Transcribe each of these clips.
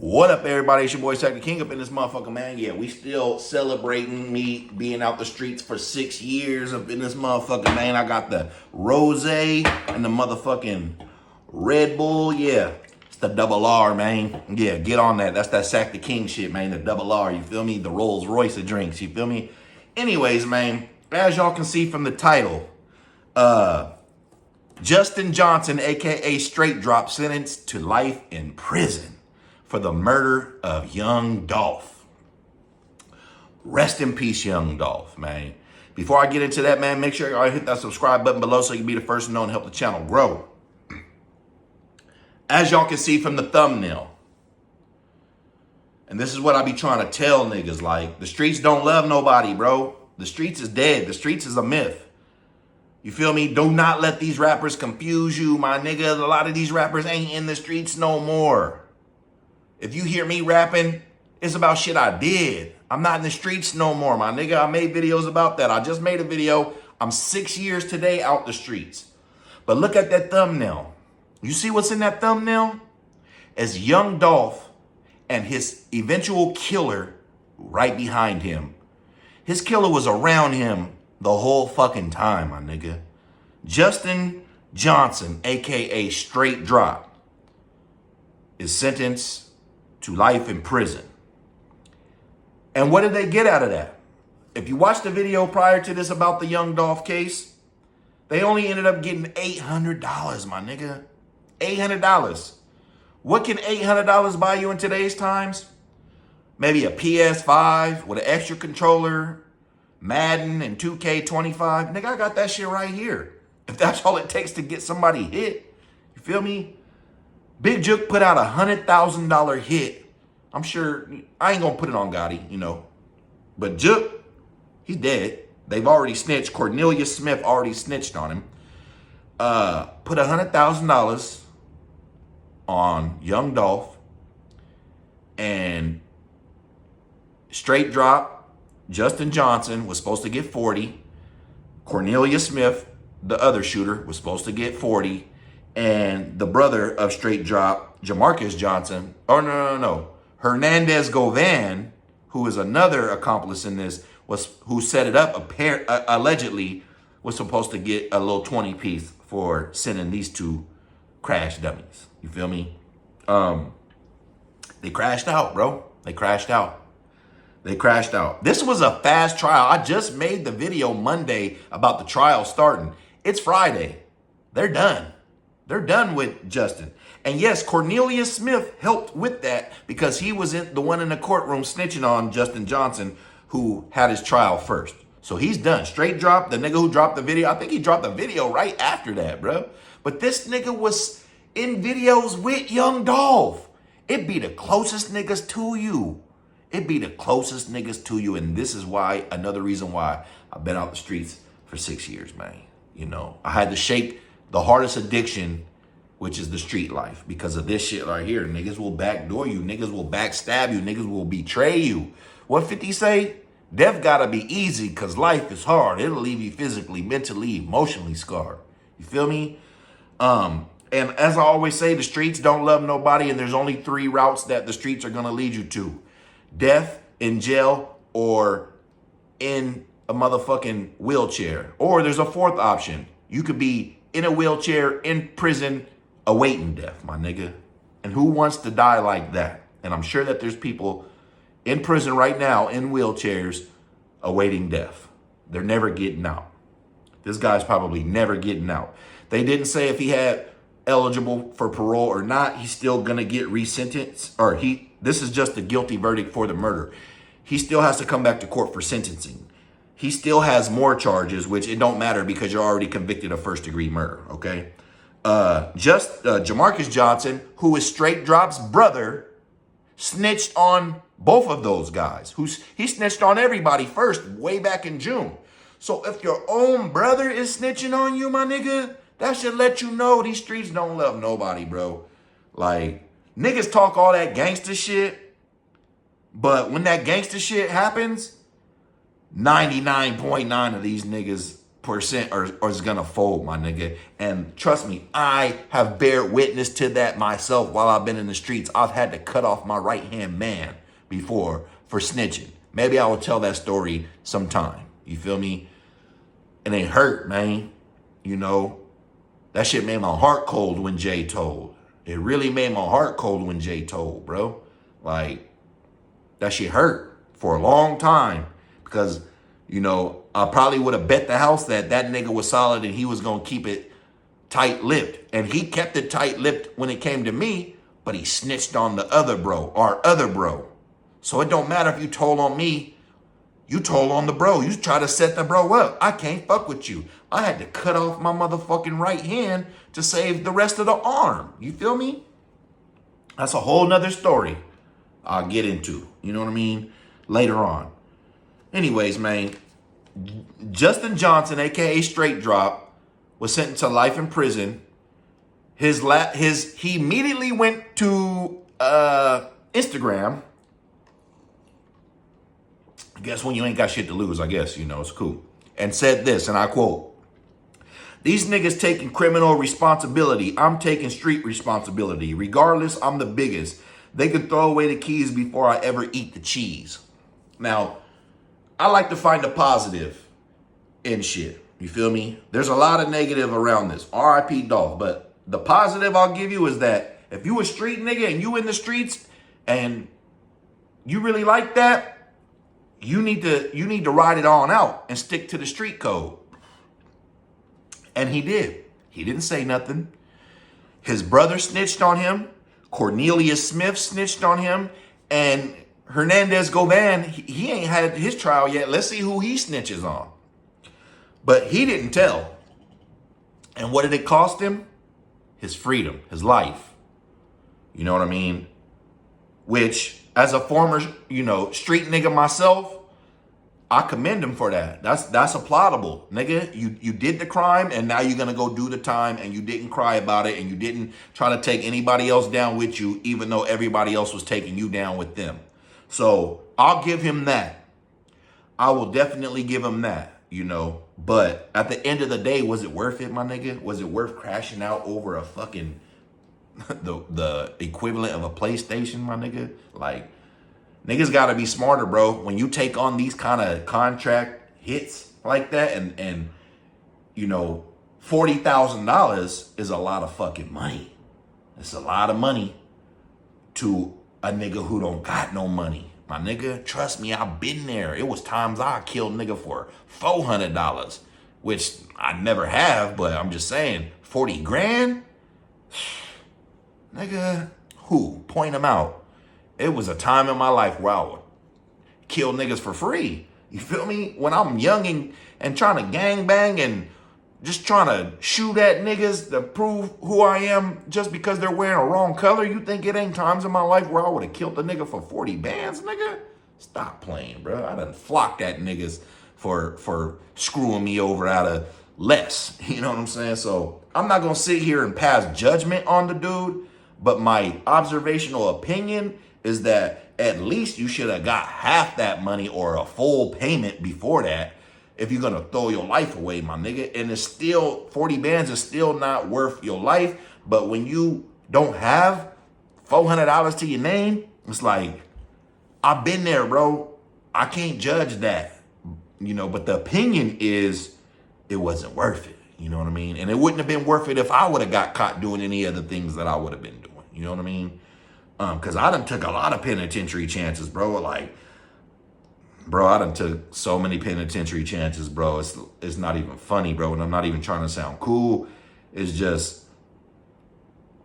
What up, everybody? It's your boy, Sack the King, up in this motherfucker, man. Yeah, we still celebrating me being out the streets for 6 years up in this motherfucker, man. I got the rose and the motherfucking Red Bull. Yeah, it's the double R, man. Yeah, get on that. That's that Sack the King shit, man. The double R, you feel me? The Rolls Royce of drinks, you feel me? Anyways, man, as y'all can see from the title, Justin Johnson, aka Straight Drop, sentenced to life in prison for the murder of young Dolph. Rest in peace, young Dolph, man. Before I get into that, man, make sure y'all hit that subscribe button below so you can be the first to know and help the channel grow. As y'all can see from the thumbnail, and this is what I be trying to tell niggas, like, the streets don't love nobody, bro. The streets is dead. The streets is a myth. You feel me? Do not let these rappers confuse you, my nigga. A lot of these rappers ain't in the streets no more. If you hear me rapping, it's about shit I did. I'm not in the streets no more, my nigga. I made videos about that. I just made a video. I'm 6 years today out the streets. But look at that thumbnail. You see what's in that thumbnail? It's young Dolph and his eventual killer right behind him. His killer was around him the whole fucking time, my nigga. Justin Johnson, aka Straight Drop, is sentenced to life in prison. And what did they get out of that? If you watched the video prior to this about the young Dolph case, they only ended up getting $800, my nigga. $800. What can $800 buy you in today's times? Maybe a PS5 with an extra controller, Madden and 2K25. Nigga, I got that shit right here. If that's all it takes to get somebody hit, you feel me? Big Juke put out $100,000 hit. I'm sure, I ain't gonna put it on Gotti, you know. But Juke, he's dead. They've already snitched. Cornelius Smith already snitched on him. Put $100,000 on young Dolph. And Straight Drop, Justin Johnson was supposed to get 40. Cornelius Smith, the other shooter, was supposed to get 40. And the brother of Straight Drop, Jamarcus Johnson, no. Hernandez Govan, who is another accomplice in this, who set it up, allegedly, was supposed to get a little 20 piece for sending these two crash dummies. You feel me? They crashed out, bro. They crashed out. They crashed out. This was a fast trial. I just made the video Monday about the trial starting. It's Friday. They're done. They're done with Justin. And yes, Cornelius Smith helped with that because he was the one in the courtroom snitching on Justin Johnson, who had his trial first. So he's done. Straight Drop, the nigga who dropped the video. I think he dropped the video right after that, bro. But this nigga was in videos with young Dolph. It be the closest niggas to you. It be the closest niggas to you. And this is why, another reason why I've been out the streets for 6 years, man. You know, I had to shake the hardest addiction, which is the street life, because of this shit right here. Niggas will backdoor you. Niggas will backstab you. Niggas will betray you. What 50 say? Death gotta be easy because life is hard. It'll leave you physically, mentally, emotionally scarred. You feel me? And as I always say, the streets don't love nobody, and there's only 3 routes that the streets are gonna lead you to. Death, in jail, or in a motherfucking wheelchair. Or there's a 4th option. You could be in a wheelchair, in prison, awaiting death, my nigga. And who wants to die like that? And I'm sure that there's people in prison right now, in wheelchairs, awaiting death. They're never getting out. This guy's probably never getting out. They didn't say if he had eligible for parole or not. He's still gonna get resentenced, or this is just a guilty verdict for the murder. He still has to come back to court for sentencing. He still has more charges, which it don't matter because you're already convicted of first-degree murder, okay? Jamarcus Johnson, who is Straight Drop's brother, snitched on both of those guys. He snitched on everybody first, way back in June. So if your own brother is snitching on you, my nigga, that should let you know these streets don't love nobody, bro. Like, niggas talk all that gangster shit, but when that gangster shit happens, 99.9 of these niggas percent or is gonna fold, my nigga. And trust me, I have bear witness to that myself while I've been in the streets. I've had to cut off my right-hand man before for snitching. Maybe I will tell that story sometime. You feel me? And it hurt, man. You know, that shit made my heart cold when Jay told. It really made my heart cold when Jay told, bro. Like, that shit hurt for a long time because, you know, I probably would have bet the house that that nigga was solid and he was going to keep it tight-lipped. And he kept it tight-lipped when it came to me, but he snitched on the other bro, our other bro. So it don't matter if you told on me, you told on the bro. You try to set the bro up. I can't fuck with you. I had to cut off my motherfucking right hand to save the rest of the arm. You feel me? That's a whole nother story I'll get into. You know what I mean? Later on. Anyways, man, Justin Johnson, a.k.a. Straight Drop, was sentenced to life in prison. He immediately went to Instagram. I guess when you ain't got shit to lose, I guess, you know, it's cool. And said this, and I quote, "These niggas taking criminal responsibility. I'm taking street responsibility. Regardless, I'm the biggest. They can throw away the keys before I ever eat the cheese." Now, I like to find the positive in shit. You feel me? There's a lot of negative around this. R.I.P. Dolph. But the positive I'll give you is that if you a street nigga and you in the streets and you really like that, you need to ride it on out and stick to the street code. And he did. He didn't say nothing. His brother snitched on him. Cornelius Smith snitched on him. And Hernandez Govan, he ain't had his trial yet. Let's see who he snitches on. But he didn't tell. And what did it cost him? His freedom, his life. You know what I mean? Which, as a former, you know, street nigga myself, I commend him for that. That's applaudable. Nigga, you did the crime and now you're gonna go do the time and you didn't cry about it and you didn't try to take anybody else down with you, even though everybody else was taking you down with them. So I'll give him that. I will definitely give him that, you know. But at the end of the day, was it worth it, my nigga? Was it worth crashing out over a fucking the equivalent of a PlayStation, my nigga? Like, niggas gotta be smarter, bro. When you take on these kind of contract hits like that and you know, $40,000 is a lot of fucking money. It's a lot of money to a nigga who don't got no money. My nigga, trust me, I've been there. It was times I killed nigga for $400, which I never have, but I'm just saying, 40 grand? Nigga, who? Point them out. It was a time in my life where I would kill niggas for free. You feel me? When I'm young and trying to gangbang and just trying to shoot at niggas to prove who I am just because they're wearing a wrong color, you think it ain't times in my life where I would have killed a nigga for 40 bands, nigga? Stop playing, bro. I done flocked at niggas for screwing me over out of less. You know what I'm saying? So I'm not going to sit here and pass judgment on the dude, but my observational opinion is that at least you should have got half that money or a full payment before that if you're going to throw your life away, my nigga. And it's still, 40 bands is still not worth your life. But when you don't have $400 to your name, it's like, I've been there, bro. I can't judge that, you know, but the opinion is it wasn't worth it. You know what I mean? And it wouldn't have been worth it if I would have got caught doing any of the things that I would have been doing. You know what I mean? Because I done took a lot of penitentiary chances, bro. Like, bro, I done took so many penitentiary chances, bro. It's not even funny, bro. And I'm not even trying to sound cool. It's just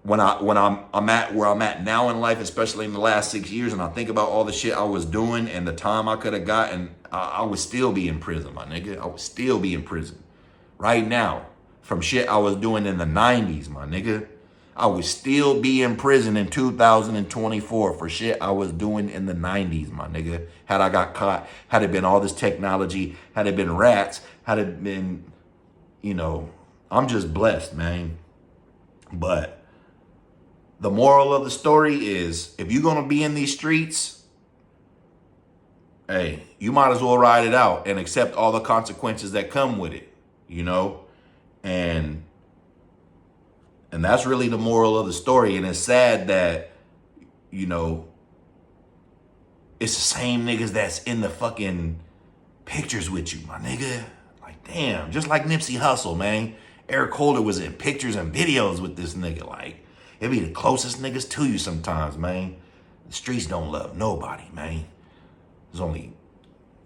when I'm at where I'm at now in life, especially in the last 6 years, and I think about all the shit I was doing and the time I could have gotten, I would still be in prison, my nigga. I would still be in prison right now from shit I was doing in the 90s, my nigga. I would still be in prison in 2024 for shit I was doing in the 90s, my nigga. Had I got caught, had it been all this technology, had it been rats, had it been, you know, I'm just blessed, man. But the moral of the story is, if you're going to be in these streets, hey, you might as well ride it out and accept all the consequences that come with it. you know? And that's really the moral of the story. And it's sad that, you know, it's the same niggas that's in the fucking pictures with you, my nigga. Like, damn, just like Nipsey Hussle, man. Eric Holder was in pictures and videos with this nigga. Like, it be the closest niggas to you sometimes, man. The streets don't love nobody, man. There's only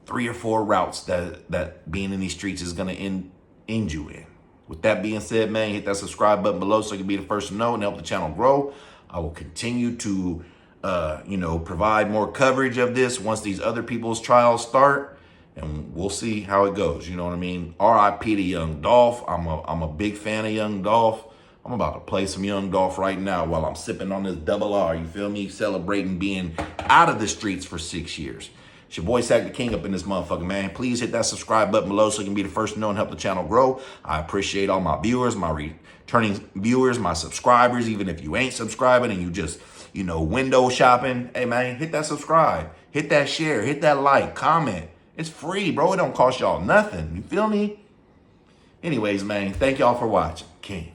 3 or 4 routes that being in these streets is gonna end you in. With that being said, man, hit that subscribe button below so you can be the first to know and help the channel grow. I will continue to, you know, provide more coverage of this once these other people's trials start, and we'll see how it goes. You know what I mean? R.I.P. to Young Dolph. I'm a big fan of Young Dolph. I'm about to play some Young Dolph right now while I'm sipping on this double R. You feel me? Celebrating being out of the streets for 6 years. It's your boy Sack the King up in this motherfucker, man. Please hit that subscribe button below so you can be the first to know and help the channel grow. I appreciate all my viewers, my returning viewers, my subscribers, even if you ain't subscribing and you just, you know, window shopping. Hey, man, hit that subscribe. Hit that share. Hit that like. Comment. It's free, bro. It don't cost y'all nothing. You feel me? Anyways, man, thank y'all for watching. King.